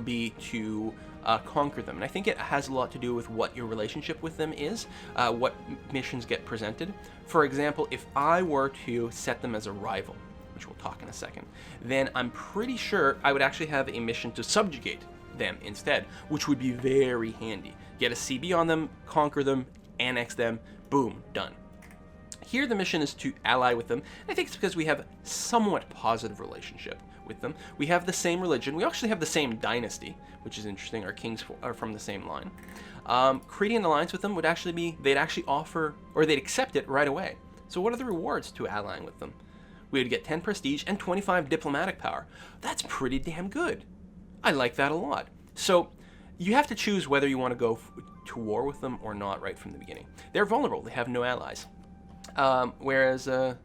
be to conquer them. And I think it has a lot to do with what your relationship with them is, what missions get presented. For example, if I were to set them as a rival, which we'll talk in a second, then I'm pretty sure I would actually have a mission to subjugate them instead, which would be very handy. Get a CB on them, conquer them, annex them, boom, done. Here the mission is to ally with them. I think it's because we have a somewhat positive relationship with them. We have the same religion. We actually have the same dynasty, which is interesting. Our kings are from the same line. Creating an alliance with them would actually be, they'd actually offer, or they'd accept it right away. So what are the rewards to allying with them? We would get 10 prestige and 25 diplomatic power. That's pretty damn good. I like that a lot. So you have to choose whether you want to go to war with them or not right from the beginning. They're vulnerable. They have no allies. Whereas, well,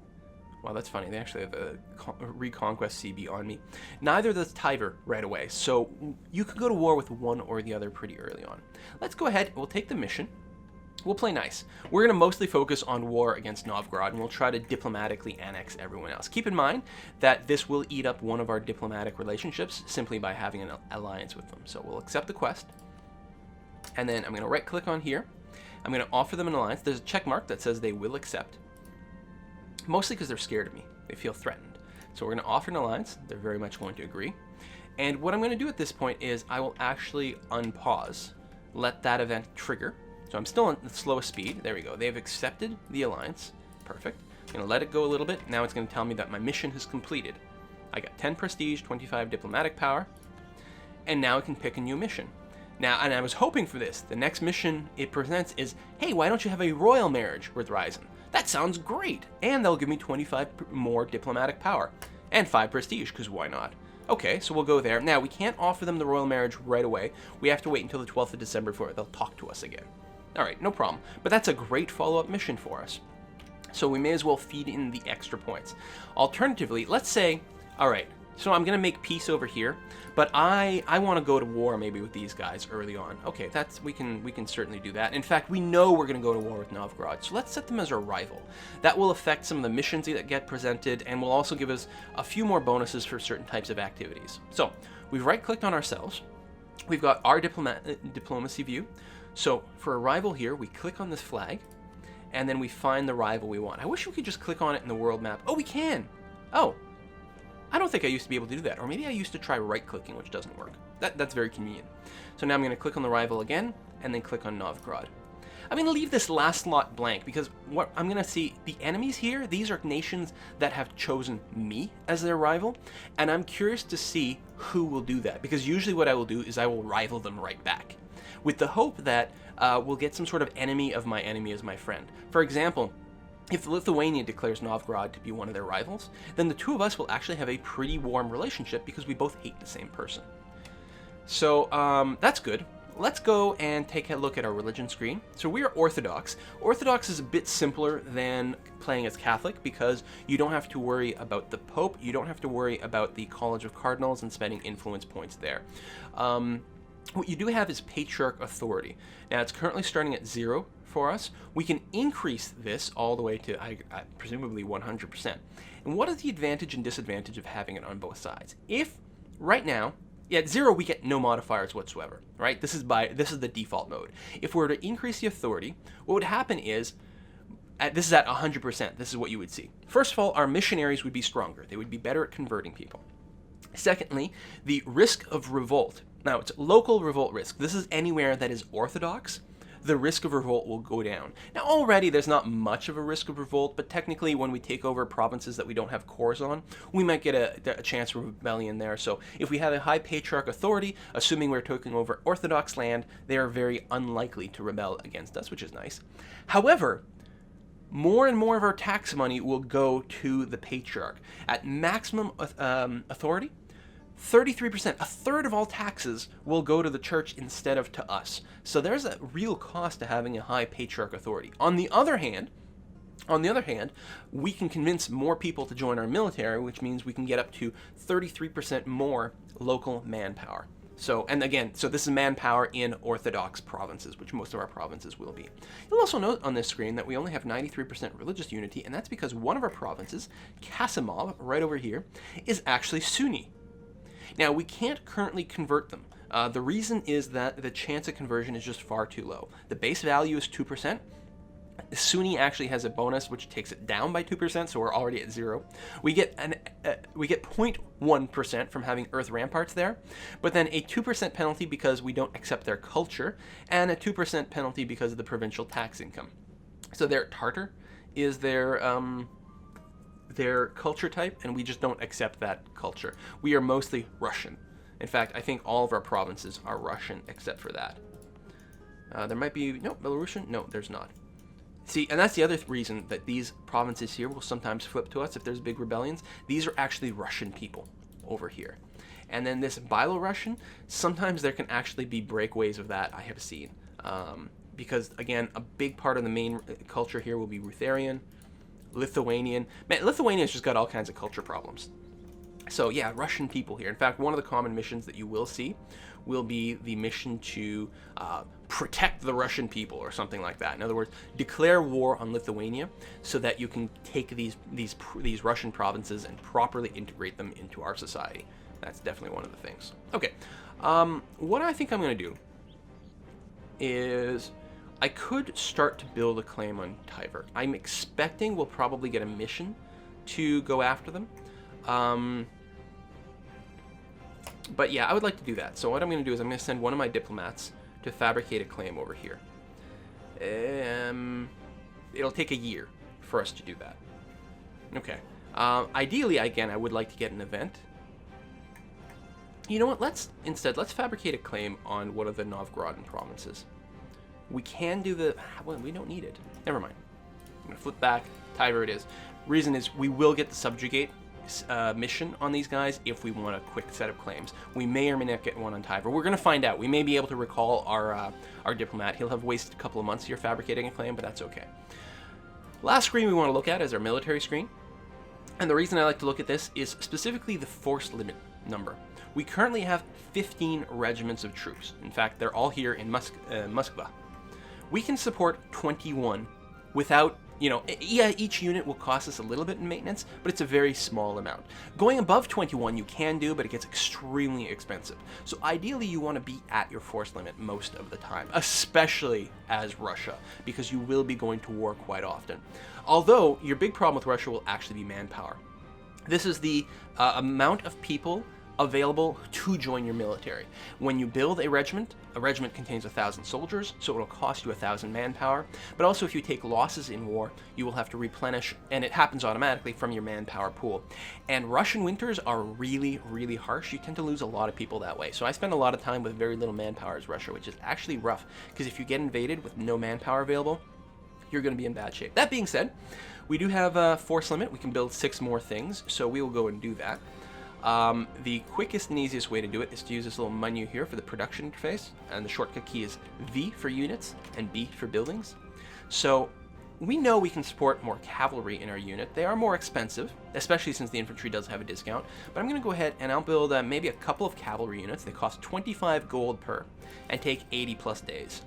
that's funny. They actually have a Reconquest CB on me. Neither does Tver right away. So you could go to war with one or the other pretty early on. Let's go ahead. We'll take the mission. We'll play nice. We're going to mostly focus on war against Novgorod, and we'll try to diplomatically annex everyone else. Keep in mind that this will eat up one of our diplomatic relationships simply by having an alliance with them. So we'll accept the quest, and then I'm going to right-click on here. I'm going to offer them an alliance. There's a check mark that says they will accept, mostly because they're scared of me. They feel threatened. So we're going to offer an alliance. They're very much going to agree. And what I'm going to do at this point is I will actually unpause, let that event trigger. So I'm still on the slowest speed. There we go. They've accepted the alliance. Perfect. I'm going to let it go a little bit. Now it's going to tell me that my mission has completed. I got 10 prestige, 25 diplomatic power, and now I can pick a new mission. Now, and I was hoping for this. The next mission it presents is, hey, why don't you have a royal marriage with Ryazan? That sounds great. And they'll give me 25 more diplomatic power and 5 prestige, because why not? Okay, so we'll go there. Now, we can't offer them the royal marriage right away. We have to wait until the 12th of December before they'll talk to us again. All right, no problem. But that's a great follow-up mission for us. So we may as well feed in the extra points. Alternatively, let's say, all right, so I'm going to make peace over here, but I want to go to war maybe with these guys early on. Okay, we can certainly do that. In fact, we know we're going to go to war with Novgorod, so let's set them as our rival. That will affect some of the missions that get presented, and will also give us a few more bonuses for certain types of activities. So we've right-clicked on ourselves. We've got our diplomacy view. So for a rival here, we click on this flag, and then we find the rival we want. I wish we could just click on it in the world map. Oh, we can! Oh, I don't think I used to be able to do that. Or maybe I used to try right-clicking, which doesn't work. That's very convenient. So now I'm going to click on the rival again, and then click on Novgorod. I'm going to leave this last slot blank, because what I'm going to see, the enemies here, these are nations that have chosen me as their rival, and I'm curious to see who will do that, because usually what I will do is I will rival them right back, with the hope that we'll get some sort of enemy of my enemy as my friend. For example, if Lithuania declares Novgorod to be one of their rivals, then the two of us will actually have a pretty warm relationship because we both hate the same person. So that's good. Let's go and take a look at our religion screen. So we are Orthodox. Orthodox is a bit simpler than playing as Catholic because you don't have to worry about the Pope. You don't have to worry about the College of Cardinals and spending influence points there. What you do have is Patriarch authority. Now it's currently starting at 0 for us. We can increase this all the way to presumably 100%. And what is the advantage and disadvantage of having it on both sides? If right now, at 0 we get no modifiers whatsoever, right? This is the default mode. If we were to increase the authority, what would happen is, this is at 100%, this is what you would see. First of all, our missionaries would be stronger. They would be better at converting people. Secondly, the risk of revolt. Now, it's local revolt risk. This is anywhere that is Orthodox. The risk of revolt will go down. Now, already there's not much of a risk of revolt, but technically when we take over provinces that we don't have cores on, we might get a chance for rebellion there. So if we have a high Patriarch authority, assuming we're taking over Orthodox land, they are very unlikely to rebel against us, which is nice. However, more and more of our tax money will go to the Patriarch. At maximum authority, 33%, a third of all taxes will go to the church instead of to us. So there's a real cost to having a high Patriarch authority. On the other hand, we can convince more people to join our military, which means we can get up to 33% more local manpower. So, and again, so this is manpower in Orthodox provinces, which most of our provinces will be. You'll also note on this screen that we only have 93% religious unity, and that's because one of our provinces, Kasimov, right over here, is actually Sunni. Now, we can't currently convert them, The reason is that the chance of conversion is just far too low. The base value is 2%. Sunni actually has a bonus which takes it down by 2%, so we're already at 0. We get 0.1% from having Earth Ramparts there, but then a 2% penalty because we don't accept their culture, and a 2% penalty because of the provincial tax income. So their Tartar is their culture type, and we just don't accept that culture. We are mostly Russian. In fact, I think all of our provinces are Russian except for that. There might be, no, Belarusian? No, there's not. See, and that's the other reason that these provinces here will sometimes flip to us if there's big rebellions. These are actually Russian people over here. And then this Byelorussian, sometimes there can actually be breakaways of that, I have seen. Because, again, a big part of the main culture here will be Ruthenian, Lithuanian. Man, Lithuania's just got all kinds of culture problems. So, yeah, Russian people here. In fact, one of the common missions that you will see will be the mission to protect the Russian people or something like that. In other words, declare war on Lithuania so that you can take these Russian provinces and properly integrate them into our society. That's definitely one of the things. Okay, what I think I'm going to do is I could start to build a claim on Tver. I'm expecting we'll probably get a mission to go after them. But yeah, I would like to do that. So what I'm going to do is I'm going to send one of my diplomats to fabricate a claim over here. It'll take a year for us to do that. Okay. Ideally, again, I would like to get an event. You know what? Let's fabricate a claim on one of the Novgorodan provinces. We can do the... Well, we don't need it. Never mind. I'm going to flip back. Tver it is. Reason is we will get the subjugate mission on these guys if we want a quick set of claims. We may or may not get one on Tver. We're going to find out. We may be able to recall our diplomat. He'll have wasted a couple of months here fabricating a claim, but that's okay. Last screen we want to look at is our military screen. And the reason I like to look at this is specifically the force limit number. We currently have 15 regiments of troops. In fact, they're all here in Muscovy. We can support 21 without, you know, yeah, each unit will cost us a little bit in maintenance, but it's a very small amount. Going above 21 you can do, but it gets extremely expensive. So ideally you want to be at your force limit most of the time, especially as Russia, because you will be going to war quite often. Although your big problem with Russia will actually be manpower. This is the amount of people available to join your military. When you build a regiment contains 1,000 soldiers, so it'll cost you 1,000 manpower. But also if you take losses in war, you will have to replenish, and it happens automatically from your manpower pool. And Russian winters are really, really harsh. You tend to lose a lot of people that way. So I spend a lot of time with very little manpower as Russia, which is actually rough, because if you get invaded with no manpower available, you're going to be in bad shape. That being said, we do have a force limit. We can build 6 more things, so we will go and do that. The quickest and easiest way to do it is to use this little menu here for the production interface, and the shortcut key is V for units and B for buildings. So we know we can support more cavalry in our unit. They are more expensive, especially since the infantry does have a discount, but I'm going to go ahead and I'll build maybe a couple of cavalry units. They cost 25 gold per and take 80 plus days.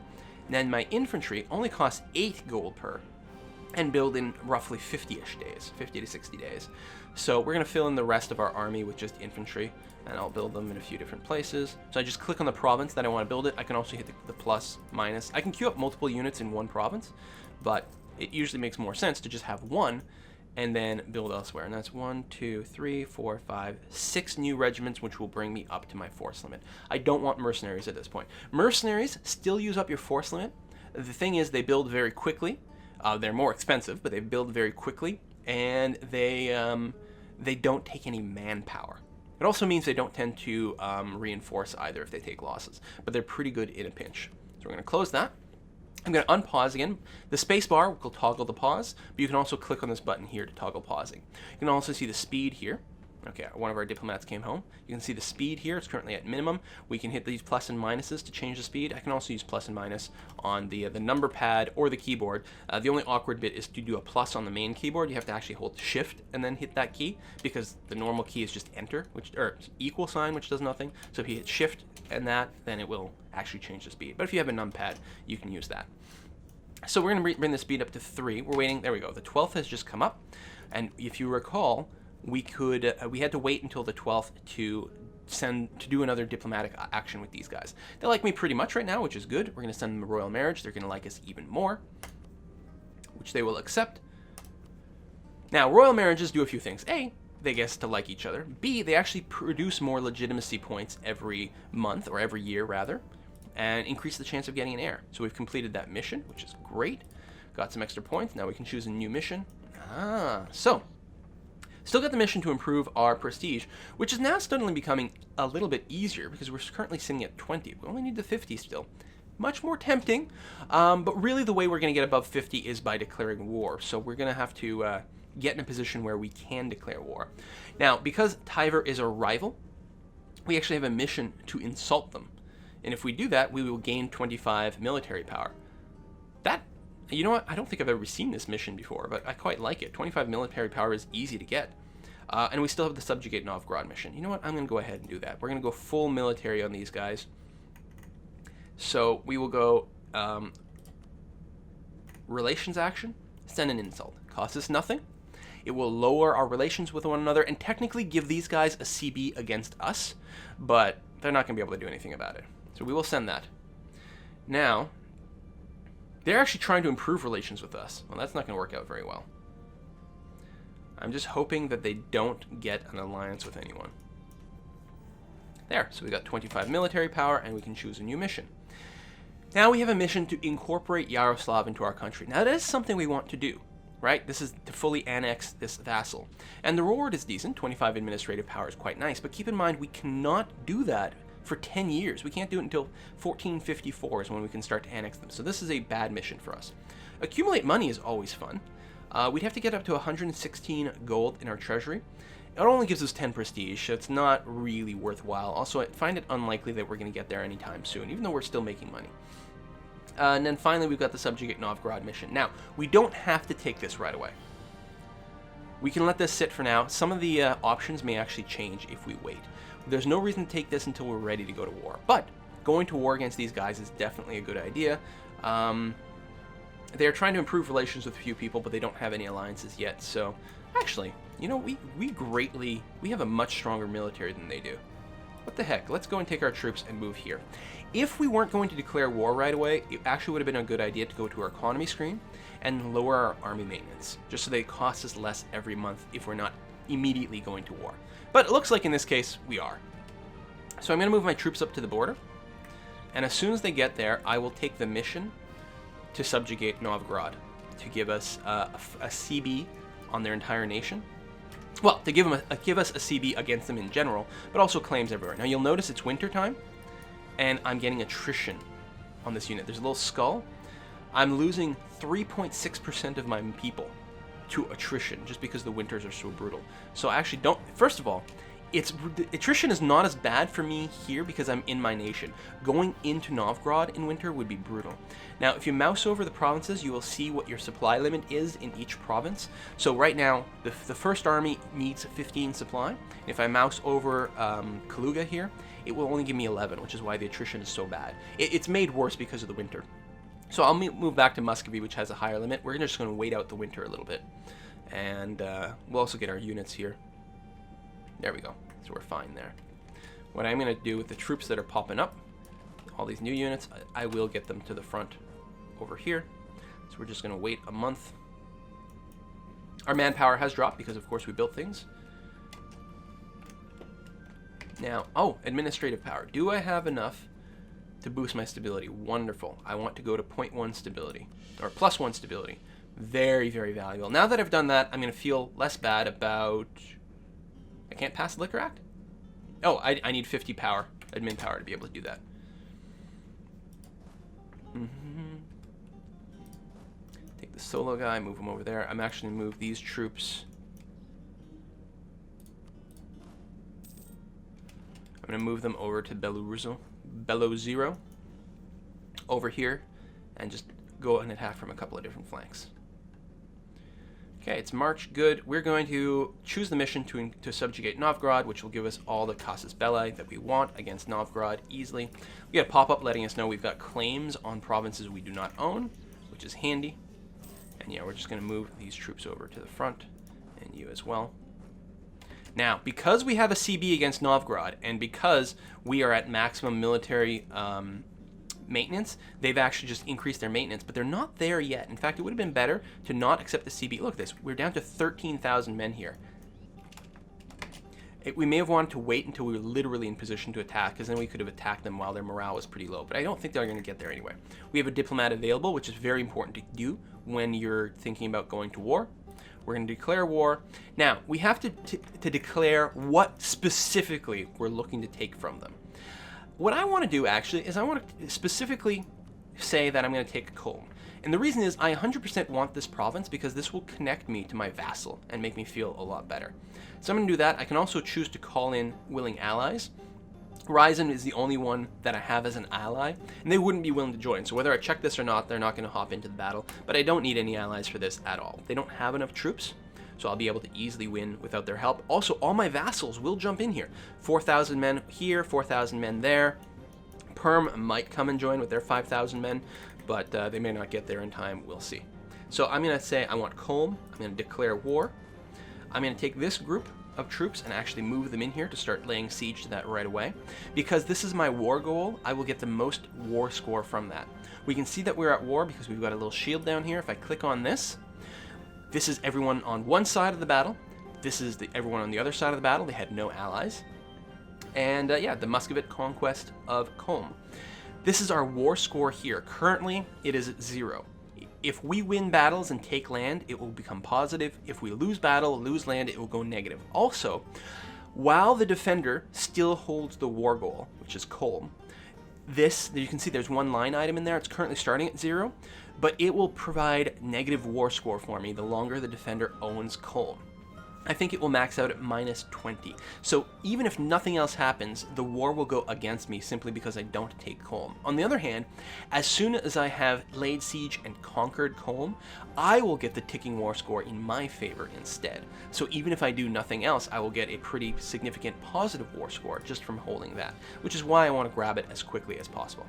And then my infantry only costs 8 gold per and build in roughly 50-ish days, 50 to 60 days. So we're going to fill in the rest of our army with just infantry, and I'll build them in a few different places. So I just click on the province that I want to build it. I can also hit the plus, minus. I can queue up multiple units in one province, but it usually makes more sense to just have one and then build elsewhere. And that's 1, 2, 3, 4, 5, 6 new regiments, which will bring me up to my force limit. I don't want mercenaries at this point. Mercenaries still use up your force limit. The thing is, they build very quickly. They're more expensive, but they build very quickly, and they don't take any manpower. It also means they don't tend to reinforce either if they take losses, but they're pretty good in a pinch. So we're going to close that. I'm going to unpause again. The space bar will toggle the pause, but you can also click on this button here to toggle pausing. You can also see the speed here. Okay, one of our diplomats came home. You can see the speed here. It's currently at minimum. We can hit these plus and minuses to change the speed. I can also use plus and minus on the number pad or the keyboard. The only awkward bit is to do a plus on the main keyboard. You have to actually hold shift and then hit that key, because the normal key is just enter, or equal sign, which does nothing. So if you hit shift and that, then it will actually change the speed. But if you have a numpad, you can use that. So we're going to bring the speed up to 3. We're waiting. There we go. The 12th has just come up. And if you recall, we had to wait until the 12th to do another diplomatic action with these guys. They like me pretty much right now, which is good. We're going to send them a royal marriage. They're going to like us even more, which they will accept. Now, royal marriages do a few things. A, they get us to like each other. B, they actually produce more legitimacy points every month, or every year rather, and increase the chance of getting an heir. So we've completed that mission, which is great. Got some extra points. Now we can choose a new mission. So still got the mission to improve our prestige, which is now suddenly becoming a little bit easier because we're currently sitting at 20. We only need the 50 still. Much more tempting, but really the way we're going to get above 50 is by declaring war. So we're going to have to get in a position where we can declare war. Now, because Tver is a rival, we actually have a mission to insult them. And if we do that, we will gain 25 military power. That, you know what, I don't think I've ever seen this mission before, but I quite like it. 25 military power is easy to get. And we still have the Subjugate Novgorod mission. You know what, I'm going to go ahead and do that. We're going to go full military on these guys. So we will go relations action, send an insult. Costs us nothing. It will lower our relations with one another and technically give these guys a CB against us, but they're not going to be able to do anything about it. So we will send that. Now, they're actually trying to improve relations with us. Well, that's not going to work out very well. I'm just hoping that they don't get an alliance with anyone. There, so we got 25 military power and we can choose a new mission. Now we have a mission to incorporate Yaroslav into our country. Now that is something we want to do, right? This is to fully annex this vassal. And the reward is decent, 25 administrative power is quite nice, but keep in mind we cannot do that for 10 years. We can't do it until 1454 is when we can start to annex them. So this is a bad mission for us. Accumulate money is always fun. We'd have to get up to 116 gold in our treasury. It only gives us 10 prestige, so it's not really worthwhile. Also, I find it unlikely that we're going to get there anytime soon, even though we're still making money. And then finally, we've got the Subjugate Novgorod mission. Now, we don't have to take this right away. We can let this sit for now. Some of the options may actually change if we wait. There's no reason to take this until we're ready to go to war. But going to war against these guys is definitely a good idea. They're trying to improve relations with a few people, but they don't have any alliances yet. So, actually, you know, we have a much stronger military than they do. What the heck? Let's go and take our troops and move here. If we weren't going to declare war right away, it actually would have been a good idea to go to our economy screen and lower our army maintenance, just so they cost us less every month if we're not immediately going to war. But it looks like in this case, we are. So I'm going to move my troops up to the border, and as soon as they get there, I will take the mission to subjugate Novgorod to give us a CB on their entire nation. Well, to give us a CB against them in general, but also claims everywhere. Now you'll notice it's winter time, and I'm getting attrition on this unit. There's a little skull. I'm losing 3.6% of my people to attrition just because the winters are so brutal. So I actually don't. First of all, attrition is not as bad for me here because I'm in my nation. Going into Novgorod in winter would be brutal. Now, if you mouse over the provinces, you will see what your supply limit is in each province. So right now, the first army needs 15 supply. If I mouse over Kaluga here, it will only give me 11, which is why the attrition is so bad. It's made worse because of the winter. So I'll move back to Muscovy, which has a higher limit. We're just going to wait out the winter a little bit. And we'll also get our units here. There we go. So we're fine there. What I'm going to do with the troops that are popping up, all these new units, I will get them to the front over here. So we're just going to wait a month. Our manpower has dropped because, of course, we built things. Now, administrative power. Do I have enough to boost my stability? Wonderful. I want to go to 0.1 stability, or +1 stability. Very, very valuable. Now that I've done that, I'm going to feel less bad about... I can't pass the Liquor Act? Oh, I need 50 power, admin power, to be able to do that. Take the solo guy, move him over there. I'm actually going to move these troops. I'm going to move them over to Belozero over here and just go and attack from a couple of different flanks. Okay, it's March. Good. We're going to choose the mission to subjugate Novgorod, which will give us all the casus belli that we want against Novgorod easily. We got a pop-up letting us know we've got claims on provinces we do not own, which is handy. And yeah, we're just going to move these troops over to the front, and you as well. Now, because we have a CB against Novgorod, and because we are at maximum military maintenance, they've actually just increased their maintenance, but they're not there yet. In fact, it would have been better to not accept the CB. Look at this. We're down to 13,000 men here. We may have wanted to wait until we were literally in position to attack, because then we could have attacked them while their morale was pretty low. But I don't think they're going to get there anyway. We have a diplomat available, which is very important to do when you're thinking about going to war. We're going to declare war. Now, we have to declare what specifically we're looking to take from them. What I want to do, actually, is I want to specifically say that I'm going to take Quill. And the reason is I 100% want this province because this will connect me to my vassal and make me feel a lot better. So I'm going to do that. I can also choose to call in willing allies. Ryazan is the only one that I have as an ally, and they wouldn't be willing to join. So whether I check this or not, they're not going to hop into the battle. But I don't need any allies for this at all. They don't have enough troops, so I'll be able to easily win without their help. Also, all my vassals will jump in here. 4,000 men here, 4,000 men there. Perm might come and join with their 5,000 men, but they may not get there in time. We'll see. So I'm going to say I want Colm. I'm going to declare war. I'm going to take this group of troops and actually move them in here to start laying siege to that right away. Because this is my war goal, I will get the most war score from that. We can see that we're at war because we've got a little shield down here. If I click on this, this is everyone on one side of the battle. This is everyone on the other side of the battle. They had no allies. And yeah, the Muscovy conquest of Colm. This is our war score here. Currently, it is at 0. If we win battles and take land, it will become positive. If we lose battle, lose land, it will go negative. Also, while the defender still holds the war goal, which is Colm, this, you can see there's one line item in there. It's currently starting at 0, but it will provide negative war score for me the longer the defender owns Colm. I think it will max out at -20. So even if nothing else happens, the war will go against me simply because I don't take Colm. On the other hand, as soon as I have laid siege and conquered Colm, I will get the ticking war score in my favor instead. So even if I do nothing else, I will get a pretty significant positive war score just from holding that, which is why I want to grab it as quickly as possible.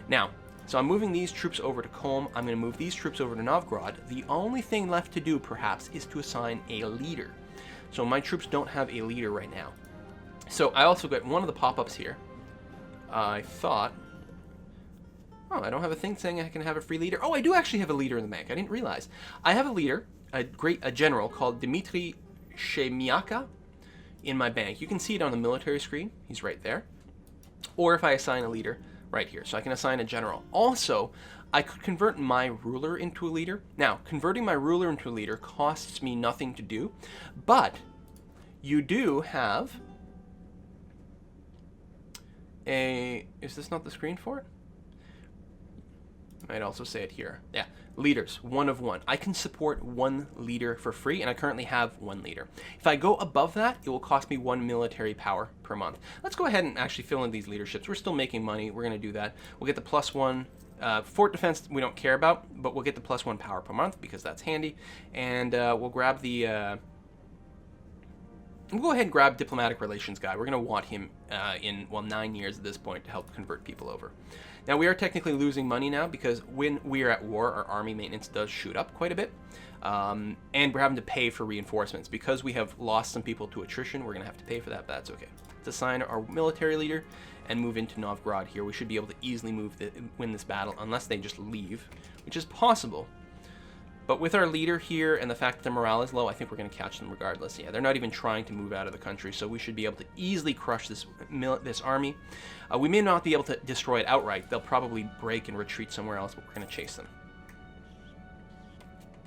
Now, so I'm moving these troops over to Colm. I'm going to move these troops over to Novgorod. The only thing left to do, perhaps, is to assign a leader. So my troops don't have a leader right now. So I also got one of the pop-ups here. I thought, oh, I don't have a thing saying I can have a free leader. Oh, I do actually have a leader in the bank. I didn't realize. I have a leader, a general called Dmitry Shemiaka in my bank. You can see it on the military screen. He's right there. Or if I assign a leader, right here. So I can assign a general. Also, I could convert my ruler into a leader. Now, converting my ruler into a leader costs me nothing to do, but you do have a... Is this not the screen for it? I'd also say it here. Yeah, leaders, 1 of 1. I can support 1 leader for free, and I currently have 1 leader. If I go above that, it will cost me 1 military power per month. Let's go ahead and actually fill in these leaderships. We're still making money. We're going to do that. We'll get the +1. Fort defense we don't care about, but we'll get the +1 power per month because that's handy. And we'll grab the... We'll go ahead and grab diplomatic relations guy. We're going to want him in, well, 9 years at this point to help convert people over. Now, we are technically losing money now because when we are at war, our army maintenance does shoot up quite a bit. And we're having to pay for reinforcements. Because we have lost some people to attrition, we're going to have to pay for that, but that's okay. Let's assign our military leader and move into Novgorod here. We should be able to easily win this battle unless they just leave, which is possible. But with our leader here and the fact that their morale is low, I think we're going to catch them regardless. Yeah, they're not even trying to move out of the country, so we should be able to easily crush this army. We may not be able to destroy it outright. They'll probably break and retreat somewhere else, but we're going to chase them.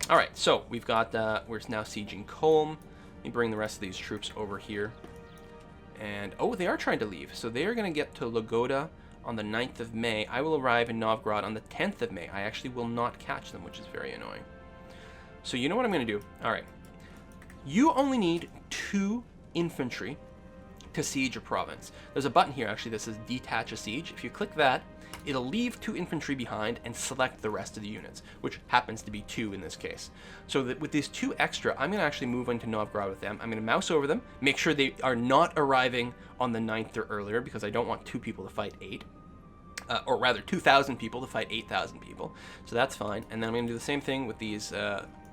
All right, so we've got, we're now sieging Colm. Let me bring the rest of these troops over here. And, oh, they are trying to leave. So they are going to get to Logoda on the 9th of May. I will arrive in Novgorod on the 10th of May. I actually will not catch them, which is very annoying. So you know what I'm going to do? All right. You only need 2 infantry to siege a province. There's a button here, actually, that says detach a siege. If you click that, it'll leave 2 infantry behind and select the rest of the units, which happens to be 2 in this case. So that with these 2 extra, I'm going to actually move into Novgorod with them. I'm going to mouse over them, make sure they are not arriving on the 9th or earlier, because I don't want 2 people to fight 8. Or rather, 2,000 people to fight 8,000 people. So that's fine. And then I'm going to do the same thing with these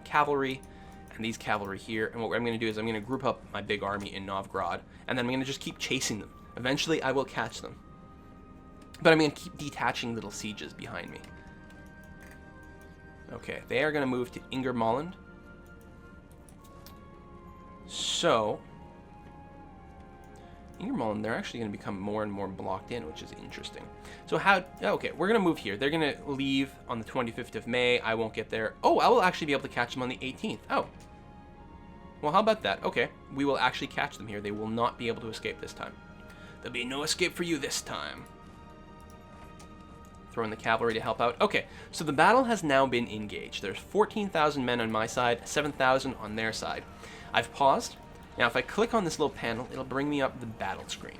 cavalry and these cavalry here. And what I'm going to do is I'm going to group up my big army in Novgorod, and then I'm going to just keep chasing them. Eventually, I will catch them. But I'm going to keep detaching little sieges behind me. Okay, they are going to move to Ingermalland. So, Ingermalland, they're actually going to become more and more blocked in, which is interesting. So okay, we're going to move here. They're going to leave on the 25th of May. I won't get there. Oh, I will actually be able to catch them on the 18th. Oh. Well, how about that? Okay, we will actually catch them here. They will not be able to escape this time. There'll be no escape for you this time. Throw in the cavalry to help out. Okay, so the battle has now been engaged. There's 14,000 men on my side, 7,000 on their side. I've paused. Now, if I click on this little panel, it'll bring me up the battle screen.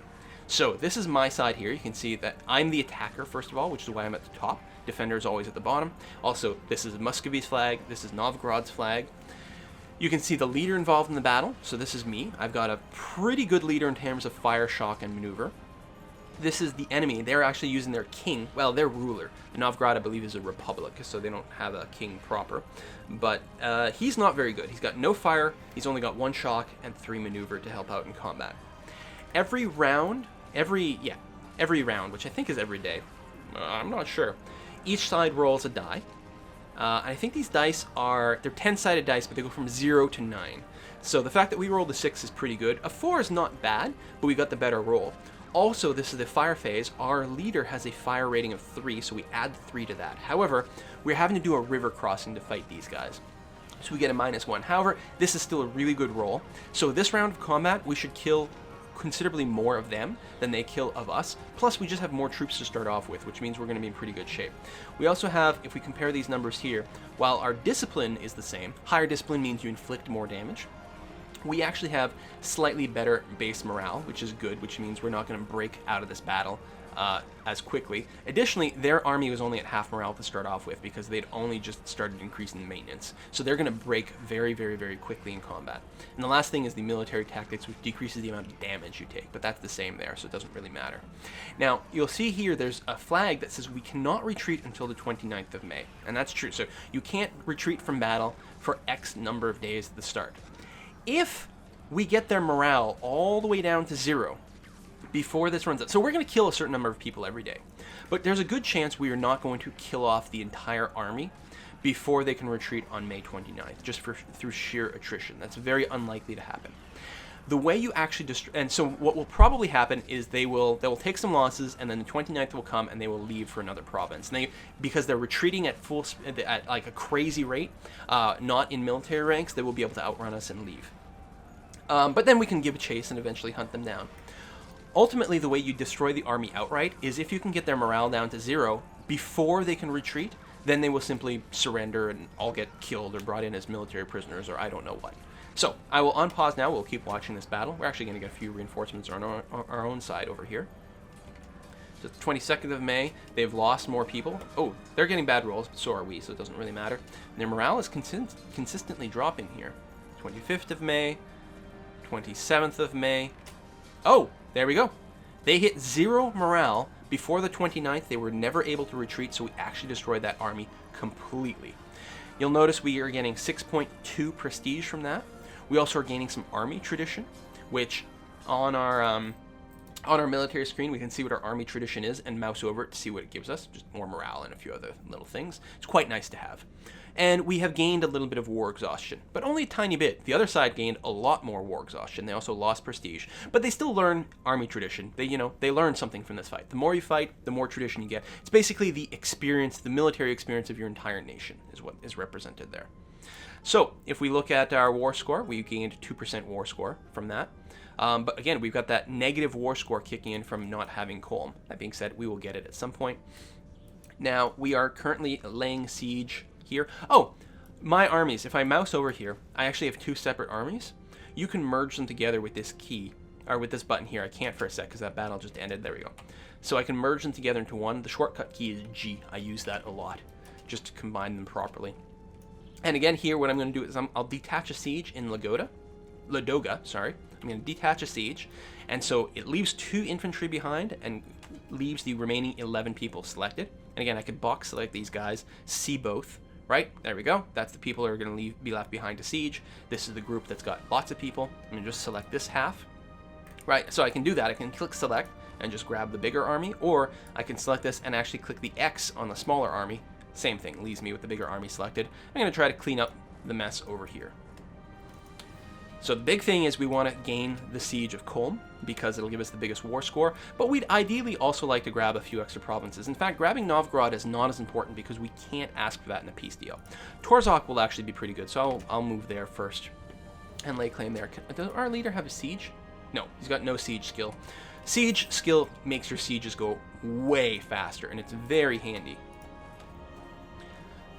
So this is my side here. You can see that I'm the attacker, first of all, which is why I'm at the top. Defender is always at the bottom. Also, this is Muscovy's flag. This is Novgorod's flag. You can see the leader involved in the battle. So this is me. I've got a pretty good leader in terms of fire, shock, and maneuver. This is the enemy. They're actually using their king, well, their ruler. Novgorod, I believe, is a republic, so they don't have a king proper. But he's not very good. He's got no fire, he's only got 1 shock, and 3 maneuver to help out in combat. Every round, which I think is every day, I'm not sure, each side rolls a die. I think these dice they're 10-sided dice, but they go from 0 to 9. So the fact that we rolled a 6 is pretty good. A 4 is not bad, but we got the better roll. Also, this is the fire phase. Our leader has a fire rating of 3, so we add 3 to that. However, we're having to do a river crossing to fight these guys. So we get a -1. However, this is still a really good roll. So this round of combat, we should kill considerably more of them than they kill of us. Plus, we just have more troops to start off with, which means we're going to be in pretty good shape. We also have, if we compare these numbers here, while our discipline is the same, higher discipline means you inflict more damage. We actually have slightly better base morale, which is good, which means we're not going to break out of this battle as quickly. Additionally, their army was only at half morale to start off with because they'd only just started increasing the maintenance. So they're going to break very, very, very quickly in combat. And the last thing is the military tactics, which decreases the amount of damage you take, but that's the same there, so it doesn't really matter. Now, you'll see here there's a flag that says we cannot retreat until the 29th of May, and that's true. So you can't retreat from battle for X number of days at the start. If we get their morale all the way down to 0 before this runs out, so we're going to kill a certain number of people every day, but there's a good chance we are not going to kill off the entire army before they can retreat on May 29th, just through sheer attrition. That's very unlikely to happen. The way you actually and so what will probably happen is they will take some losses, and then the 29th will come and they will leave for another province. And because they're retreating at at like a crazy rate, not in military ranks, they will be able to outrun us and leave. But then we can give a chase and eventually hunt them down. Ultimately, the way you destroy the army outright is if you can get their morale down to 0 before they can retreat, then they will simply surrender and all get killed or brought in as military prisoners or I don't know what. So, I will unpause now. We'll keep watching this battle. We're actually going to get a few reinforcements on our own side over here. So, the 22nd of May, they've lost more people. Oh, they're getting bad rolls, but so are we, so it doesn't really matter. And their morale is consistently dropping here. 25th of May, 27th of May. Oh, there we go. They hit 0 morale before the 29th. They were never able to retreat, so we actually destroyed that army completely. You'll notice we are getting 6.2 prestige from that. We also are gaining some army tradition, which on our military screen we can see what our army tradition is and mouse over it to see what it gives us. Just more morale and a few other little things. It's quite nice to have. And we have gained a little bit of war exhaustion, but only a tiny bit. The other side gained a lot more war exhaustion. They also lost prestige, but they still learn army tradition. They learn something from this fight. The more you fight, the more tradition you get. It's basically the experience, the military experience of your entire nation is what is represented there. So if we look at our war score, we gained 2% war score from that. But again, we've got that negative war score kicking in from not having Colm. That being said, we will get it at some point. Now, we are currently laying siege here. Oh, my armies, if I mouse over here, I actually have 2 separate armies. You can merge them together with this key, or with this button here. I can't for a sec because that battle just ended. There we go. So I can merge them together into one. The shortcut key is G. I use that a lot, just to combine them properly. And again, here, what I'm going to do is I'll detach a siege in Ladoga, sorry. I'm going to detach a siege, and so it leaves 2 infantry behind and leaves the remaining 11 people selected. And again, I could box select these guys, see both, Right? There we go. That's the people who are going to be left behind to siege. This is the group that's got lots of people. I'm going to just select this half. Right? So I can do that. I can click select and just grab the bigger army, or I can select this and actually click the X on the smaller army. Same thing, leaves me with the bigger army selected. I'm going to try to clean up the mess over here. So the big thing is we want to gain the Siege of Kulm because it'll give us the biggest war score, but we'd ideally also like to grab a few extra provinces. In fact, grabbing Novgorod is not as important because we can't ask for that in a peace deal. Torzhok will actually be pretty good, so I'll move there first and lay claim there. Does our leader have a siege? No, he's got no siege skill. Siege skill makes your sieges go way faster, and it's very handy.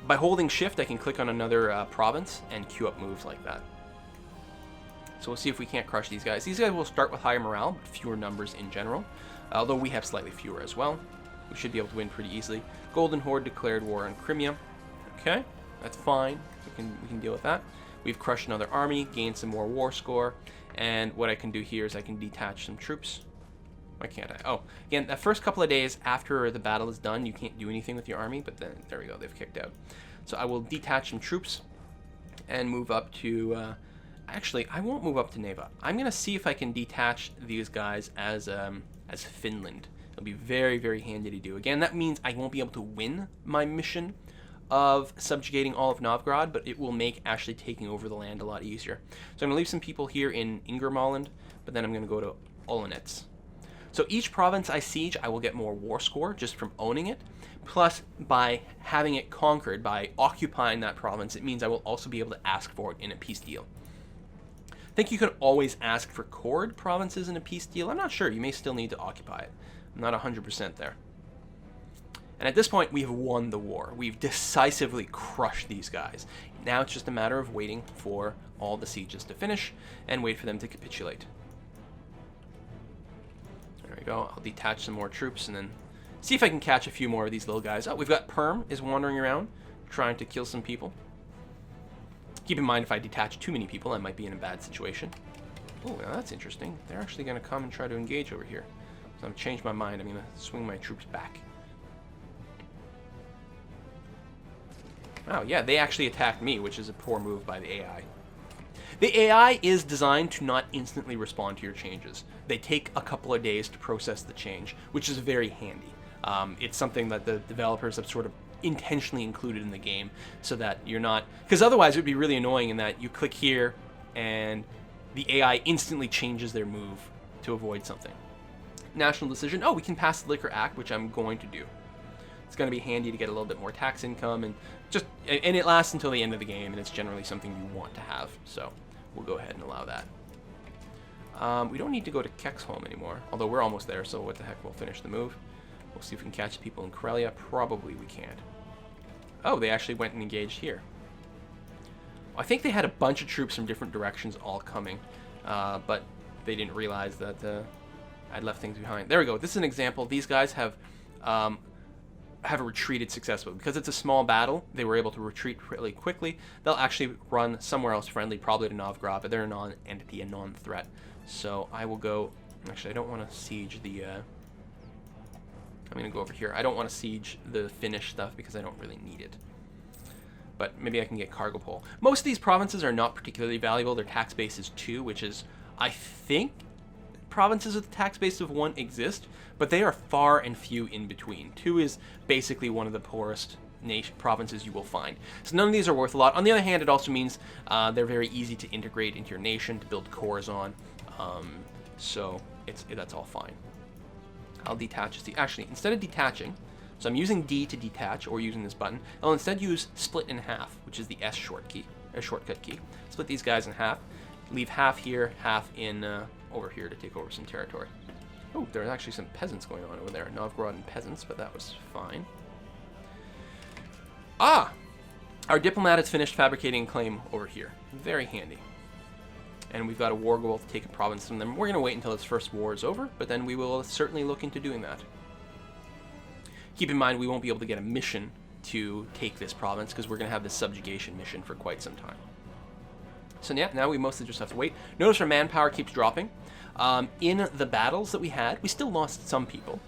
By holding shift, I can click on another province and queue up moves like that. So we'll see if we can't crush these guys. These guys will start with higher morale, but fewer numbers in general. Although we have slightly fewer as well. We should be able to win pretty easily. Golden Horde declared war on Crimea. Okay, that's fine. We can deal with that. We've crushed another army, gained some more war score, and what I can do here is I can detach some troops. Why can't I? Oh, again, the first couple of days after the battle is done, you can't do anything with your army, but then, there we go, they've kicked out. So I will detach some troops and move up to... Actually, I won't move up to Neva. I'm going to see if I can detach these guys as Finland. It'll be very, very handy to do. Again, that means I won't be able to win my mission of subjugating all of Novgorod, but it will make actually taking over the land a lot easier. So I'm going to leave some people here in Ingermalland, but then I'm going to go to Olonets. So each province I siege, I will get more war score just from owning it. Plus, by having it conquered, by occupying that province, it means I will also be able to ask for it in a peace deal. I think you can always ask for cord provinces in a peace deal. I'm not sure. You may still need to occupy it. I'm not 100% there. And at this point, we have won the war. We've decisively crushed these guys. Now it's just a matter of waiting for all the sieges to finish and wait for them to capitulate. There we go. I'll detach some more troops and then see if I can catch a few more of these little guys. Oh, we've got Perm is wandering around trying to kill some people. Keep in mind, if I detach too many people, I might be in a bad situation. Oh, now that's interesting. They're actually going to come and try to engage over here. So I'm going to change my mind. I'm going to swing my troops back. Oh, yeah, they actually attacked me, which is a poor move by the AI. The AI is designed to not instantly respond to your changes. They take a couple of days to process the change, which is very handy. It's something that the developers have sort of intentionally included in the game so that you're not, because otherwise it would be really annoying in that you click here and the AI instantly changes their move to avoid something. National decision. Oh, we can pass the Liquor Act, which I'm going to do. It's going to be handy to get a little bit more tax income, and it lasts until the end of the game, and it's generally something you want to have. So we'll go ahead and allow that. We don't need to go to Kexholm anymore, although we're almost there, so what the heck, we'll finish the move. We'll see if we can catch people in Karelia. Probably we can't. Oh, they actually went and engaged here. I think they had a bunch of troops from different directions all coming, but they didn't realize that I'd left things behind. There we go. This is an example. These guys have retreated successfully. Because it's a small battle, they were able to retreat really quickly. They'll actually run somewhere else friendly, probably to Novgorod, but they're a non-entity, a non-threat. So I will go... Actually, I don't want to siege the... I'm going to go over here. I don't want to siege the Finnish stuff because I don't really need it. But maybe I can get cargo pole. Most of these provinces are not particularly valuable. Their tax base is 2, which is, I think, provinces with a tax base of 1 exist, but they are far and few in between. 2 is basically one of the poorest provinces you will find. So none of these are worth a lot. On the other hand, it also means they're very easy to integrate into your nation, to build cores on. So that's all fine. I'll detach this. Actually, instead of detaching, so I'm using D to detach, or using this button, I'll instead use split in half, which is the S shortcut key. Split these guys in half, leave half here, half in over here to take over some territory. Oh, there's actually some peasants going on over there. Novgorod and peasants, but that was fine. Ah! Our diplomat has finished fabricating a claim over here. Very handy. And we've got a war goal to take a province from them. We're going to wait until this first war is over, but then we will certainly look into doing that. Keep in mind, we won't be able to get a mission to take this province because we're going to have this subjugation mission for quite some time. So yeah, now we mostly just have to wait. Notice our manpower keeps dropping. In the battles that we had, we still lost some people.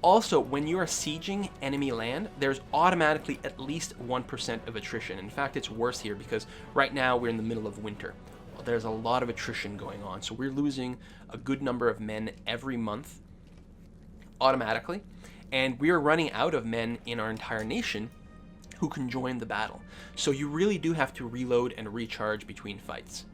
Also, when you are sieging enemy land, there's automatically at least 1% of attrition. In fact, it's worse here because right now we're in the middle of winter. There's a lot of attrition going on, so we're losing a good number of men every month automatically, and we're running out of men in our entire nation who can join the battle. So you really do have to reload and recharge between fights.